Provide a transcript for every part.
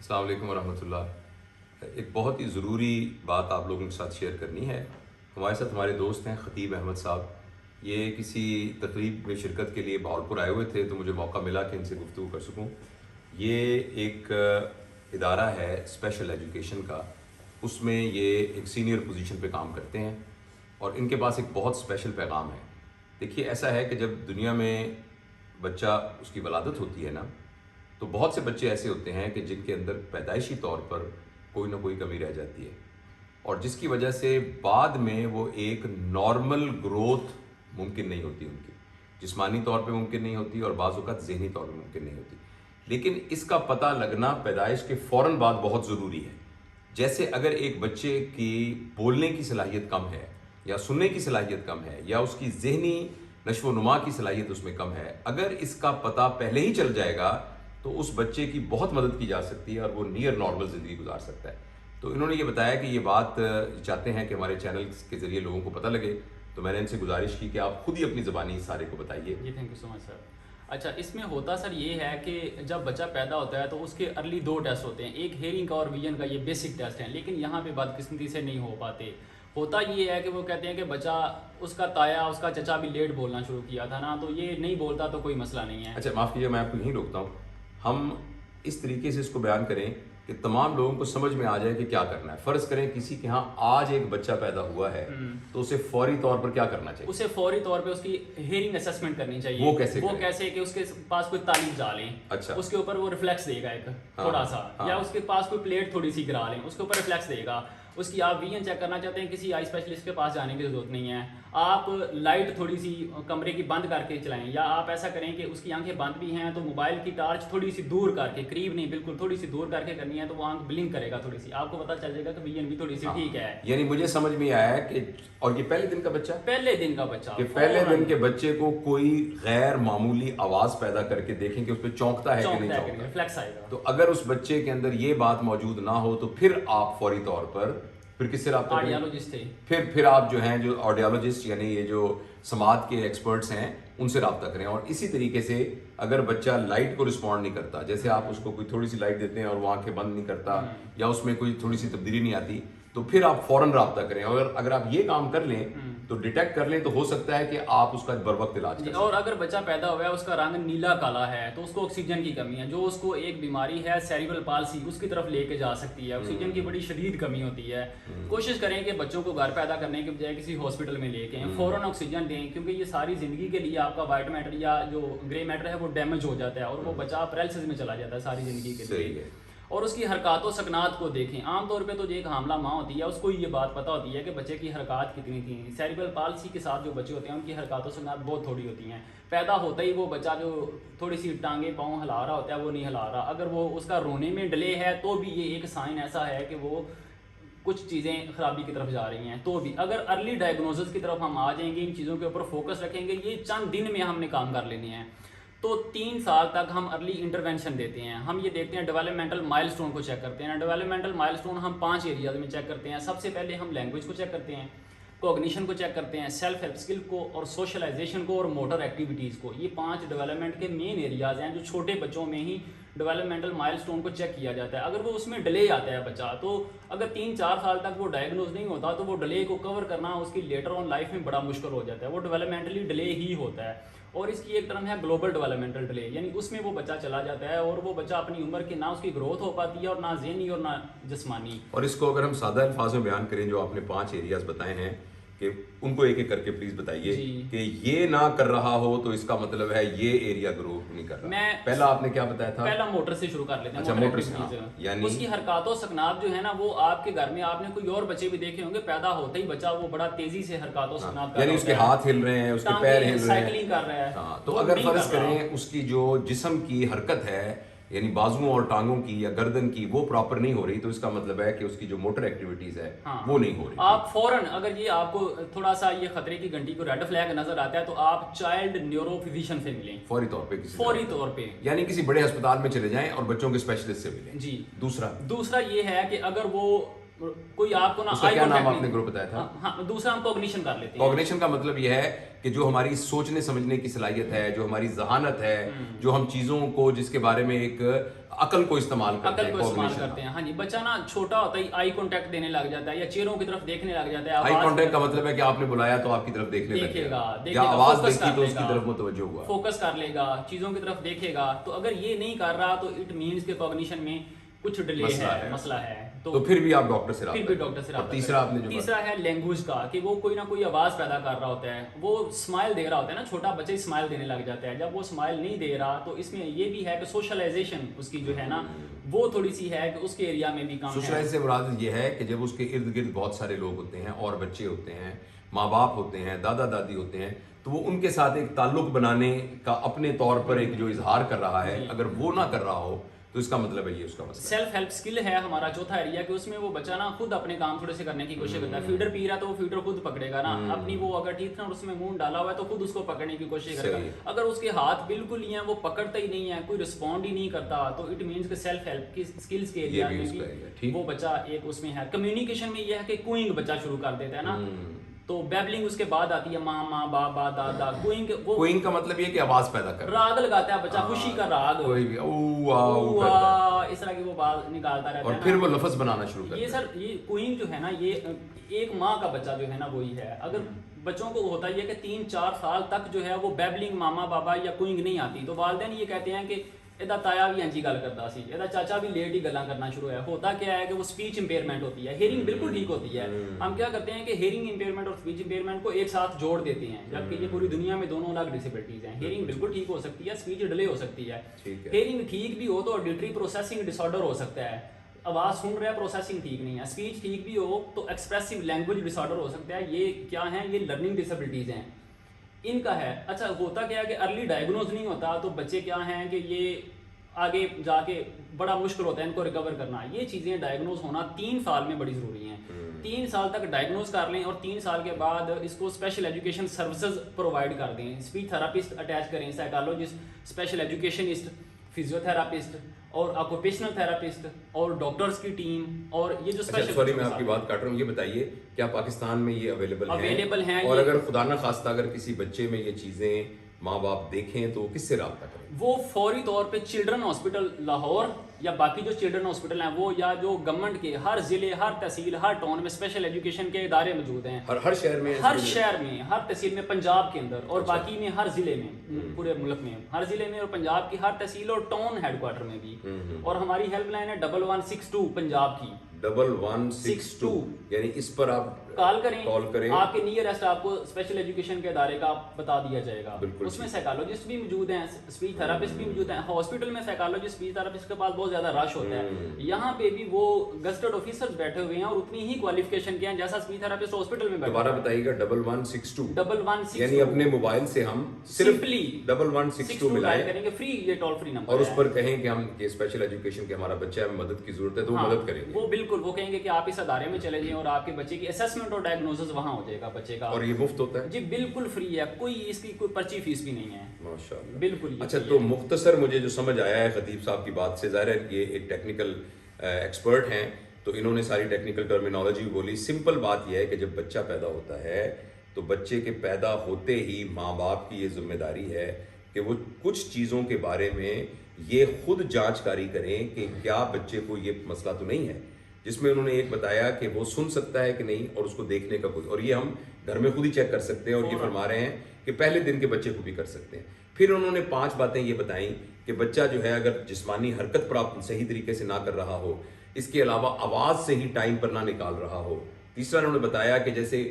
السلام علیکم ورحمۃ اللہ۔ ایک بہت ہی ضروری بات آپ لوگوں کے ساتھ شیئر کرنی ہے۔ ہمارے ساتھ ہمارے دوست ہیں خطیب احمد صاحب، یہ کسی تقریب میں شرکت کے لیے بہاولپور آئے ہوئے تھے، تو مجھے موقع ملا کہ ان سے گفتگو کر سکوں۔ یہ ایک ادارہ ہے اسپیشل ایجوکیشن کا، اس میں یہ ایک سینئر پوزیشن پہ کام کرتے ہیں، اور ان کے پاس ایک بہت اسپیشل پیغام ہے۔ دیکھیے، ایسا ہے کہ جب دنیا میں بچہ اس کی ولادت ہوتی ہے نا، تو بہت سے بچے ایسے ہوتے ہیں کہ جن کے اندر پیدائشی طور پر کوئی نہ کوئی کمی رہ جاتی ہے، اور جس کی وجہ سے بعد میں وہ ایک نارمل گروتھ ممکن نہیں ہوتی، ان کی جسمانی طور پہ ممکن نہیں ہوتی، اور بعض اوقات ذہنی طور پہ ممکن نہیں ہوتی۔ لیکن اس کا پتہ لگنا پیدائش کے فوراً بعد بہت ضروری ہے۔ جیسے اگر ایک بچے کی بولنے کی صلاحیت کم ہے، یا سننے کی صلاحیت کم ہے، یا اس کی ذہنی نشو و نما کی صلاحیت اس میں کم ہے، اگر اس کا پتہ پہلے ہی چل جائے گا تو اس بچے کی بہت مدد کی جا سکتی ہے، اور وہ نیئر نارمل زندگی گزار سکتا ہے۔ تو انہوں نے یہ بتایا کہ یہ بات چاہتے ہیں کہ ہمارے چینل کے ذریعے لوگوں کو پتہ لگے، تو میں نے ان سے گزارش کی کہ آپ خود ہی اپنی زبانی سارے کو بتائیے۔ جی، تھینک یو سو مچ سر۔ اچھا، اس میں ہوتا سر یہ ہے کہ جب بچہ پیدا ہوتا ہے تو اس کے ارلی 2 ٹیسٹ ہوتے ہیں، ایک ہیئرنگ کا اور ویژن کا، یہ بیسک ٹیسٹ ہیں، لیکن یہاں پہ بدقسمتی سے نہیں ہو پاتے۔ ہوتا یہ ہے کہ وہ کہتے ہیں کہ بچہ، اس کا تایا، اس کا چچا بھی لیٹ بولنا شروع کیا تھا نا، تو یہ نہیں بولتا تو کوئی مسئلہ نہیں ہے۔ اچھا معاف کیجیے، میں آپ کو یہیں روکتا ہوں۔ ہم اس طریقے سے اس کو بیان کریں کہ تمام لوگوں کو سمجھ میں آ جائے کہ کیا کرنا ہے۔ فرض کریں کسی کے ہاں آج ایک بچہ پیدا ہوا ہے، تو اسے فوری طور پر کیا کرنا چاہیے؟ اسے فوری طور پہ اس کی ہیئرنگ اسسمنٹ کرنی چاہیے۔ وہ کیسے کہ اس کے پاس کوئی تعلیم ڈالیں، اچھا، اس کے اوپر وہ ریفلیکس دے گا ایک تھوڑا سا، یا اس کے پاس کوئی پلیٹ تھوڑی سی گرا لیں، اس کے اوپر ریفلیکس دے گا۔ اس کی آپ ویژن چیک کرنا چاہتے ہیں، کسی آئی اسپیشلسٹ کے پاس جانے کی ضرورت نہیں ہے، آپ لائٹ تھوڑی سی کمرے کی بند کر کے چلائیں، یا آپ ایسا کریں کہ اس کی آنکھیں بند بھی ہیں تو موبائل کی ٹارچ تھوڑی سی دور کر کے، قریب نہیں بالکل تھوڑی سی دور کر کے کرنی ہے، تو وہ آنکھ بلنک کرے گا تھوڑی سی، آپ کو پتہ چل جائے گا کہ ویژن بھی تھوڑی سی ٹھیک ہے۔ یعنی مجھے سمجھ میں آیا کہ، اور یہ پہلے دن کا بچہ، پہلے دن کا بچہ، کہ پہلے دن کے بچے کو کوئی غیر معمولی آواز پیدا کر کے دیکھیں کہ اس پہ چونکتا ہے کہ نہیں چونکتا، ریفلیکس آئے گا۔ تو اگر اس بچے کے اندر یہ بات موجود نہ ہو تو پھر آپ فوری طور پر پھر کس سے رابطہ کریں؟ آڈیالوجسٹ تھے، پھر آپ جو ہیں، جو آڈیالوجسٹ یعنی یہ جو سماعت کے ایکسپرٹس ہیں، ان سے رابطہ کریں۔ اور اسی طریقے سے اگر بچہ لائٹ کو رسپونڈ نہیں کرتا، جیسے آپ اس کو کوئی تھوڑی سی لائٹ دیتے ہیں اور وہ آنکھیں بند نہیں کرتا، یا اس میں کوئی تھوڑی سی تبدیلی نہیں آتی، تو پھر آپ فوراً رابطہ کریں۔ اور اگر آپ یہ کام کر لیں تو ڈیٹیکٹ کر لیں، تو ہو سکتا ہے کہ آپ اس کا بر وقت علاج کر سکیں۔ اور اگر بچہ پیدا ہوا ہے، اس کا رنگ نیلا کالا ہے، تو اس کو آکسیجن کی کمی ہے، جو اس کو ایک بیماری ہے سیریبرل پالسی، اس کی طرف لے کے جا سکتی ہے۔ آکسیجن کی بڑی شدید کمی ہوتی ہے۔ کوشش کریں کہ بچوں کو گھر پیدا کرنے کے بجائے کسی ہاسپٹل میں لے کے فوراً آکسیجن دیں، کیونکہ یہ ساری زندگی کے لیے آپ کا وائٹ میٹر یا جو گرے میٹر ہے وہ ڈیمیج ہو جاتا ہے، اور وہ بچہ پیرالسس میں چلا جاتا ہے ساری زندگی کے لیے۔ اور اس کی حرکات و سکنات کو دیکھیں۔ عام طور پہ تو جو ایک حاملہ ماں ہوتی ہے اس کو یہ بات پتہ ہوتی ہے کہ بچے کی حرکات کتنی تھیں۔ سیریبرل پالسی کے ساتھ جو بچے ہوتے ہیں ان کی حرکات و سکنات بہت تھوڑی ہوتی ہیں۔ پیدا ہوتا ہی وہ بچہ جو تھوڑی سی ٹانگیں پاؤں ہلا رہا ہوتا ہے وہ نہیں ہلا رہا، اگر وہ اس کا رونے میں ڈلے ہے تو بھی یہ ایک سائن ایسا ہے کہ وہ کچھ چیزیں خرابی کی طرف جا رہی ہیں۔ تو بھی اگر ارلی ڈائگنوسس کی طرف ہم آ جائیں گے، ان چیزوں کے اوپر فوکس رکھیں گے، یہ چند دن میں ہم نے کام کر لینے ہیں، تو 3 سال تک ہم ارلی انٹرونشن دیتے ہیں۔ ہم یہ دیکھتے ہیں، ڈیولپمنٹل مائل سٹون کو چیک کرتے ہیں۔ ڈیولپمنٹل مائل سٹون ہم 5 ایریاز میں چیک کرتے ہیں۔ سب سے پہلے ہم لینگویج کو چیک کرتے ہیں، کوگنیشن کو چیک کرتے ہیں، سیلف ہیلپ اسکل کو، اور سوشلائزیشن کو، اور موٹر ایکٹیویٹیز کو۔ یہ 5 ڈیولپمنٹ کے مین ایریاز ہیں جو چھوٹے بچوں میں ہی ڈیولپمنٹل مائل سٹون کو چیک کیا جاتا ہے۔ اگر وہ اس میں ڈیلے آتا ہے بچہ، تو اگر 3-4 سال تک وہ ڈائگنوز نہیں ہوتا تو وہ ڈیلے کو کور کرنا اس کی لیٹر آن لائف میں بڑا مشکل ہو جاتا ہے۔ وہ ڈیولپمنٹلی ڈیلے ہی ہوتا ہے۔ اور اس کی ایک ٹرم ہے گلوبل ڈیولپمنٹل ڈیلے، یعنی اس میں وہ بچہ چلا جاتا ہے اور وہ بچہ اپنی عمر کے نہ اس کی گروتھ ہو پاتی ہے، اور نہ ذہنی اور نہ جسمانی۔ اور اس کو اگر ہم سادہ الفاظ میں بیان کریں، جو آپ نے 5 ایریاز بتائے ہیں، کہ ان کو ایک ایک کر کے پلیز بتائیے کہ یہ نہ کر رہا ہو تو اس کا مطلب ہے یہ ایریا گرو نہیں کر رہا۔ پہلا آپ نے کیا بتایا تھا؟ پہلا موٹر سے شروع کر لیتے ہیں۔ اچھا، موٹر سے، یعنی اس کی حرکات و سکنات جو ہے نا، وہ آپ کے گھر میں آپ نے کوئی اور بچے بھی دیکھے ہوں گے، پیدا ہوتے ہی بچہ وہ بڑا تیزی سے حرکات و سکنات کر رہا ہے، یعنی اس کے ہاتھ ہل رہے ہیں، اس کے پیر ہل رہے ہیں، سائیکلنگ کر رہا ہے۔ تو اگر فرض کریں اس کی جو جسم کی حرکت ہے، یعنی بازوؤں اور ٹانگوں کی یا گردن کی، وہ پراپر نہیں ہو رہی، تو اس کا مطلب ہے کہ اس کی جو موٹر ایکٹیویٹیز ہے وہ نہیں ہو رہی۔ آپ فوراً، اگر یہ آپ کو تھوڑا سا یہ خطرے کی گھنٹی کو ریڈ فلیگ نظر آتا ہے، تو آپ چائلڈ نیورو فزیشین سے ملیں فوری طور پہ، فوری طور پہ، یعنی کسی بڑے ہسپتال میں چلے جائیں اور بچوں کے اسپیشلسٹ سے ملیں۔ جی۔ دوسرا یہ ہے کہ اگر وہ کوئی آپ کو اس کا کیا نام آپ نے گروپ بتایا تھا؟ ہاں، دوسرا ہم کوگنیشن کر لیتے ہیں۔ کوگنیشن کا مطلب یہ ہے کہ جو ہماری سوچنے سمجھنے کی صلاحیت ہے، جو ہماری ذہانت ہے، جو ہم چیزوں کو، جس کے بارے میں ایک عقل کو استعمال کرتے عقل ہیں, کو استعمال cognition. کرتے ہیں. ہاں جی, بچہ نا چھوٹا ہوتا ہی آئی کانٹیکٹ دینے لگ جاتا ہے یا چہروں کی طرف دیکھنے لگ جاتا ہے. آئی کانٹیکٹ کا مطلب ہے کہ آپ نے بلایا تو آپ کی طرف دیکھنے لگے دیکھے گا, یا آواز فوکس دیکھی کر تو لے اس کی گا, طرف متوجہ ہوا, فوکس کر لے گا, چیزوں کی طرف دیکھے گا. تو اگر یہ نہیں کر رہا تو اٹ مینس کہ کوگنیشن میں کچھ ڈیلے ہے, مسئلہ ہے. تو پھر بھی آپ ڈاکٹر سے پھر بھی ڈاکٹر سے رابطہ. تیسرا آپ نے جو تیسرا ہے لینگویج کا, کہ وہ کوئی نہ کوئی آواز پیدا کر رہا ہوتا ہے, وہ اسمائل دے رہا ہوتا ہے نا, چھوٹا بچہ اسمائل دینے لگ جاتا ہے. جب وہ اسمائل نہیں دے رہا تو اس میں یہ بھی ہے کہ سوشلائزیشن اس کی جو ہے نا وہ تھوڑی سی ہے کہ اس کے ایریا میں بھی کام ہے. سوشلائز سے مراد یہ ہے کہ جب اس کے ارد گرد بہت سارے لوگ ہوتے ہیں اور بچے ہوتے ہیں, ماں باپ ہوتے ہیں, دادا دادی ہوتے ہیں, تو وہ ان کے ساتھ ایک تعلق بنانے کا اپنے طور پر ایک جو اظہار کر رہا ہے, اگر وہ نہ کر رہا ہو تو اس کا مطلب ہے یہ اس کا مسئلہ. سیلف ہیلپ اسکل ہے ہمارا چوتھا ایریا, کہ اس میں وہ بچہ نا خود اپنے کام تھوڑے سے کرنے کی کوشش کرتا ہے. فیڈر پی رہا تو وہ فیڈر خود پکڑے گا نا, اپنی وہ اگر ٹیتھ اور اس میں منہ ڈالا ہوا ہے تو خود اس کو پکڑنے کی کوشش کرے گا. اگر اس کے ہاتھ بالکل ہی ہیں, وہ پکڑتا ہی نہیں ہے, کوئی رسپونڈ ہی نہیں کرتا, تو اٹ مینس کہ سیلف ہیلپ کی اسکلس کے ایریا میں بھی وہ بچہ ایک اس میں ہے. کمیونیکیشن میں یہ ہے کہ کوئنگ بچہ شروع کر دیتا ہے نا, تو بیبلنگ اس کے بعد آتی ہے, ماں ماں بابا دادا. کوئنگ کا مطلب یہ کہ آواز پیدا کر, راگ لگاتا ہے بچہ, خوشی کا راگ, کوئی بھی او آ اس طرح کی وہ بات نکالتا رہتا ہے, اور پھر وہ لفظ بنانا شروع کرتا ہے. یہ سر یہ کوئنگ جو ہے نا, یہ ایک ماں کا بچہ جو ہے نا وہی ہے. اگر بچوں کو ہوتا ہے کہ 3-4 سال تک جو ہے وہ بیبلنگ ماما بابا یا کوئنگ نہیں آتی, تو والدین یہ کہتے ہیں کہ ਇਹਦਾ ਤਾਇਆ ਵੀ ਇੰਜੀ ਗੱਲ ਕਰਦਾ ਸੀ, ਇਹਦਾ ਚਾਚਾ بھی لیٹ ہی ਗੱਲਾਂ کرنا شروع ہے. ہوتا کیا ہے کہ وہ اسپیچ امپیئرمنٹ ہوتی ہے, ہیئرنگ بالکل ٹھیک ہوتی ہے. ہم کیا کرتے ہیں کہ ہیئرنگ امپیئرمنٹ اور اسپیچ امپیئرمنٹ کو ایک ساتھ جوڑ دیتے ہیں, جبکہ یہ پوری دنیا میں دونوں الگ ڈسیبلٹیز ہیں. ہیئرنگ بالکل ٹھیک ہو سکتی ہے, اسپیچ ڈیلے ہو سکتی ہے. ہیئرنگ ٹھیک بھی ہو تو آڈیٹری پروسیسنگ ڈس آرڈر ہو سکتا ہے, آواز سن رہا ہے پروسیسنگ ٹھیک نہیں ہے. اسپیچ ٹھیک بھی ہو تو ایکسپریسو لینگویج ڈس آرڈر ہو سکتا ہے. یہ کیا ہیں, یہ لرننگ ڈسیبلٹیز ہیں ان کا ہے. اچھا ہوتا کیا ہے کہ ارلی ڈائگنوز نہیں ہوتا, تو بچے کیا ہیں کہ یہ آگے جا کے بڑا مشکل ہوتا ہے ان کو ریکور کرنا. یہ چیزیں ڈائگنوز ہونا 3 سال میں بڑی ضروری ہیں. 3 سال تک ڈائگنوز کر لیں اور 3 سال کے بعد اس کو اسپیشل ایجوکیشن سروسز پرووائڈ کر دیں. اسپیچ تھراپسٹ اٹیچ کریں, psychologist, special educationist, physio therapist اور آکوپیشنل تھراپسٹ اور ڈاکٹرز کی ٹیم. اور یہ جو اسپیشل سوری میں آپ کی بات کاٹ رہا ہوں, یہ بتائیے کیا پاکستان میں یہ اویلیبل ہیں, اور اگر خدا نہ خواستہ اگر کسی بچے میں یہ چیزیں ماں باپ دیکھیں تو کس سے رابطہ کریں؟ وہ فوری طور پہ چلڈرن ہاسپٹل لاہور یا باقی جو چلڈرن ہاسپٹل ہیں وہ, یا جو گورنمنٹ کے ہر ضلع, ہر تحصیل, ہر ٹاؤن میں اسپیشل ایجوکیشن کے ادارے موجود ہیں. ہر شہر میں, ہر شہر میں, ہر تحصیل میں, پنجاب کے اندر اور باقی میں ہر ضلع میں, پورے ملک میں ہر ضلع میں, اور پنجاب کی ہر تحصیل اور ٹاؤن ہیڈ کوارٹر میں بھی. اور ہماری ہیلپ لائن ہے 1162 پنجاب کی 1162, یعنی اس پر آپ کال کریں, آپ کے نیئرسٹ آپ کو اسپیشل ایجوکیشن کے ادارے کا بتا دیا جائے گا. اس میں سائیکالوجسٹ بھی موجود ہیں, اسپیچ تھراپسٹ بھی موجود ہیں. ہاسپٹل میں سائیکالوجسٹ, اسپیچ تھراپسٹ کے پاس بہت زیادہ رش ہوتا ہے. یہاں پہ بھی وہ گزٹڈ آفیسرز بیٹھے ہوئے ہیں اور اتنی ہی کوالیفیکیشن کے ہیں جیسا اسپیچ تھراپسٹ ہاسپٹل میں بیٹھے. دوبارہ بتائیے گا 1162, 1162, یعنی اپنے موبائل سے ہم صرف 1162 ملائیں کریں گے, فری, یہ ٹول فری نمبر اور اس پر کہیں کہ ہم یہ اسپیشل ایجوکیشن کے ہمارا بچہ ہے, مدد کی ضرورت ہے, تو وہ مدد کریں گے. وہ بالکل, وہ کہیں گے کہ آپ اس ادارے میں چلے جائیں اور آپ کے بچے کی اسیسمنٹ اور ڈائگنوسس وہاں ہو جائے گا بچے کا. اور یہ مفت ہوتا ہے؟ جی بالکل فری ہے, کوئی اس کی کوئی پرچی فیس بھی نہیں ہے. ماشاءاللہ, بالکل. اچھا تو مختصر مجھے جو سمجھ آیا ہے خطیب صاحب کی بات سے, ظاہر ہے یہ ایک ٹیکنیکل ایکسپرٹ ہیں تو انہوں نے ساری ٹیکنیکل ٹرمینالوجی بولی. سمپل بات یہ ہے کہ جب بچہ پیدا ہوتا ہے تو بچے کے پیدا ہوتے ہی ماں باپ کی یہ ذمہ داری ہے کہ وہ کچھ چیزوں کے بارے میں یہ خود جانچ کاری کریں کہ کیا بچے کو یہ مسئلہ تو نہیں ہے, جس میں انہوں نے ایک بتایا کہ وہ سن سکتا ہے کہ نہیں, اور اس کو دیکھنے کا کوئی, اور یہ ہم گھر میں خود ہی چیک کر سکتے ہیں, اور یہ فرما رہے ہیں کہ پہلے دن کے بچے کو بھی کر سکتے ہیں. پھر انہوں نے 5 باتیں یہ بتائیں کہ بچہ جو ہے اگر جسمانی حرکت پر آپ صحیح طریقے سے نہ کر رہا ہو, اس کے علاوہ آواز سے ہی ٹائم پر نہ نکال رہا ہو. تیسرا انہوں نے بتایا کہ جیسے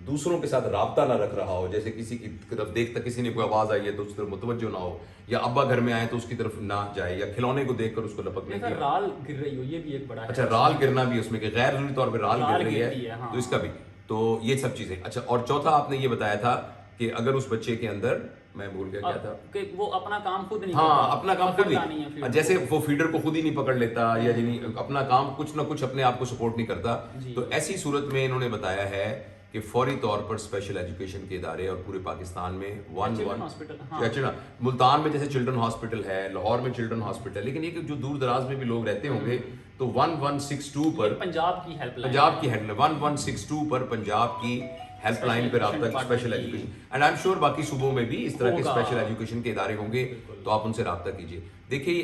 دوسروں کے ساتھ رابطہ نہ رکھ رہا ہو, جیسے کسی کی طرف دیکھتا, کسی نے کوئی آواز آئی ہے تو اس طرف متوجہ نہ ہو, یا ابا گھر میں آئے تو اس کی طرف نہ جائے, یا کھلونے کو دیکھ کر اس کو لپکنے کی, رال گر رہی ہو, یہ بھی ایک بڑا ہے. اچھا رال گرنا بھی اس میں, کہ غیر ضروری طور پہ رال گر رہی ہے تو اس کا بھی, تو یہ سب چیزیں. اچھا, اور چوتھا آپ نے یہ بتایا تھا کہ اگر اس بچے کے اندر, میں بھول گیا کیا تھا, کہ وہ اپنا کام خود نہیں, ہاں اپنا کام خود نہیں, جیسے وہ فیڈر کو خود ہی نہیں پکڑ لیتا, یا اپنا کام کچھ نہ کچھ اپنے آپ کو سپورٹ نہیں کرتا, تو ایسی صورت میں انہوں نے بتایا ہے کہ فوری طور پر اسپیشل ایجوکیشن کے ادارے, اور پورے پاکستان میں ملتان میں جیسے چلڈرن ہاسپٹل ہے, لاہور میں چلڈرن ہاسپٹل ہے, لیکن یہ کہ جو دور دراز میں بھی لوگ رہتے ہوں گے تو 1162 پر پنجاب کی ہیلپ لائن, 1162 پر پنجاب کی ہیلپ لائن پہ رابطہ special education, and I am sure باقی صوبوں میں بھی اس طرح کے اسپیشل ایجوکیشن کے ادارے ہوں گے, تو آپ ان سے رابطہ کیجیے. دیکھیے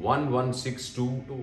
1162